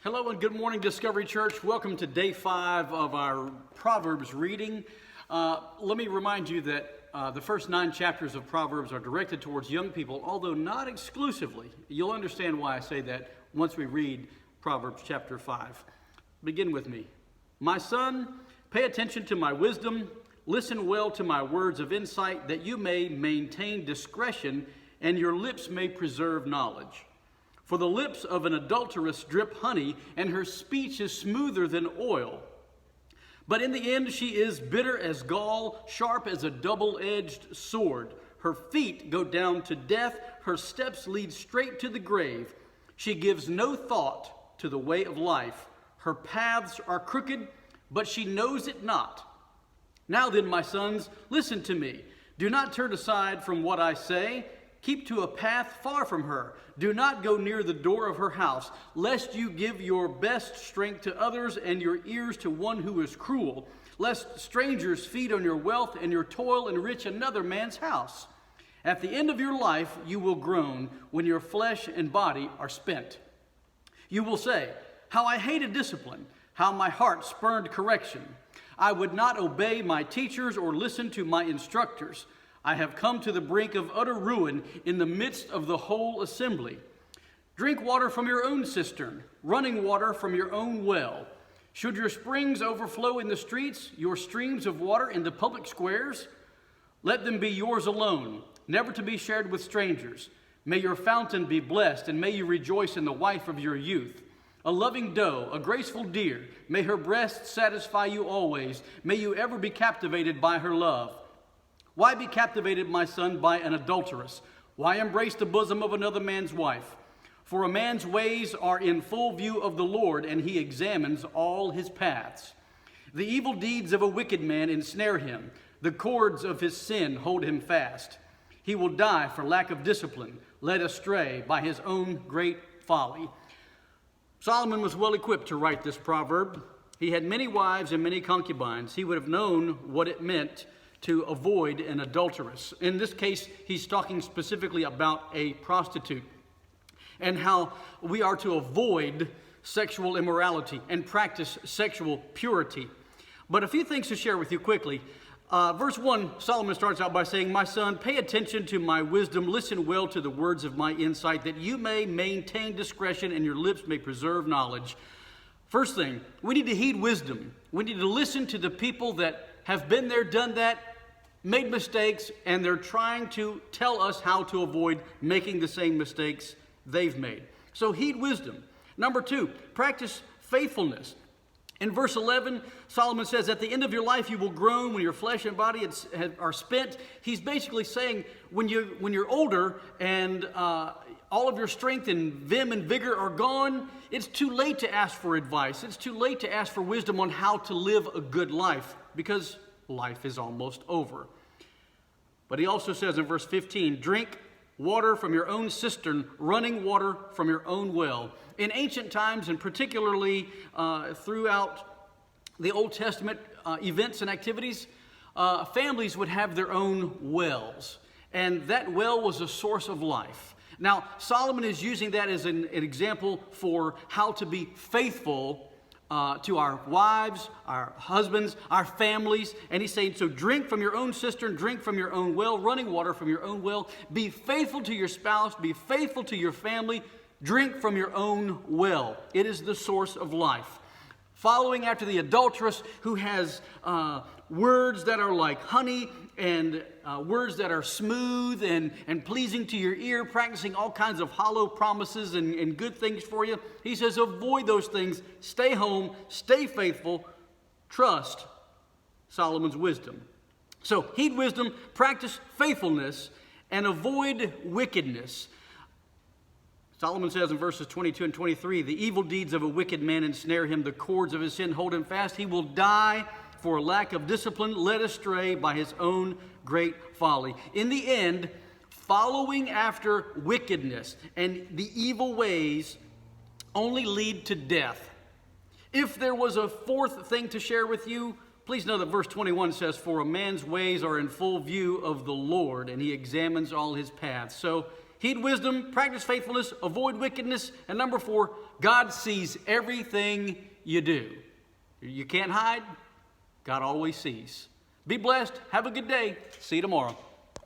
Hello and good morning, Discovery Church. Welcome to day 5 of our Proverbs reading. Let me remind you that the first 9 chapters of Proverbs are directed towards young people, although not exclusively. You'll understand why I say that once we read Proverbs chapter 5. Begin with me. My son, pay attention to my wisdom. Listen well to my words of insight, that you may maintain discretion and your lips may preserve knowledge. For the lips of an adulteress drip honey, and her speech is smoother than oil. But in the end she is bitter as gall, sharp as a double-edged sword. Her feet go down to death, her steps lead straight to the grave. She gives no thought to the way of life. Her paths are crooked, but she knows it not. Now then, my sons, listen to me. Do not turn aside from what I say. Keep to a path far from her. Do not go near the door of her house, lest you give your best strength to others and your ears to one who is cruel, lest strangers feed on your wealth and your toil enrich another man's house. At the end of your life you will groan when your flesh and body are spent. You will say, how I hated discipline, how my heart spurned correction. I would not obey my teachers or listen to my instructors. I have come to the brink of utter ruin in the midst of the whole assembly. Drink water from your own cistern, running water from your own well. Should your springs overflow in the streets, your streams of water in the public squares? Let them be yours alone, never to be shared with strangers. May your fountain be blessed, and may you rejoice in the wife of your youth. A loving doe, a graceful deer, may her breast satisfy you always. May you ever be captivated by her love. Why be captivated, my son, by an adulteress? Why embrace the bosom of another man's wife? For a man's ways are in full view of the Lord, and he examines all his paths. The evil deeds of a wicked man ensnare him. The cords of his sin hold him fast. He will die for lack of discipline, led astray by his own great folly. Solomon was well equipped to write this proverb. He had many wives and many concubines. He would have known what it meant to avoid an adulteress. In this case, he's talking specifically about a prostitute and how we are to avoid sexual immorality and practice sexual purity. But a few things to share with you quickly. Verse 1, Solomon starts out by saying, my son, pay attention to my wisdom, listen well to the words of my insight, that you may maintain discretion and your lips may preserve knowledge. First thing, we need to heed wisdom. We need to listen to the people that have been there, done that, made mistakes, and they're trying to tell us how to avoid making the same mistakes they've made. So heed wisdom. Number 2, practice faithfulness. In verse 11, Solomon says, at the end of your life you will groan when your flesh and body are spent. He's basically saying when you're older and all of your strength and vim and vigor are gone, it's too late to ask for advice. It's too late to ask for wisdom on how to live a good life, because life is almost over. But he also says in verse 15, drink water from your own cistern, running water from your own well. In ancient times, and particularly throughout the Old Testament events and activities, families would have their own wells, and that well was a source of life. Now, Solomon is using that as an example for how to be faithful to our wives, our husbands, our families. And he's saying, so drink from your own cistern, drink from your own well, running water from your own well. Be faithful to your spouse, be faithful to your family. Drink from your own well. It is the source of life. Following after the adulteress who has words that are like honey and words that are smooth and pleasing to your ear, practicing all kinds of hollow promises and good things for you. He says, avoid those things. Stay home. Stay faithful. Trust Solomon's wisdom. So heed wisdom, practice faithfulness, and avoid wickedness. Solomon says in verses 22 and 23, the evil deeds of a wicked man ensnare him. The cords of his sin hold him fast. He will die for lack of discipline, led astray by his own great folly. In the end, following after wickedness and the evil ways only lead to death. If there was a fourth thing to share with you, please know that verse 21 says, for a man's ways are in full view of the Lord, and he examines all his paths. So heed wisdom, practice faithfulness, avoid wickedness, and number 4, God sees everything you do. You can't hide. God always sees. Be blessed. Have a good day. See you tomorrow.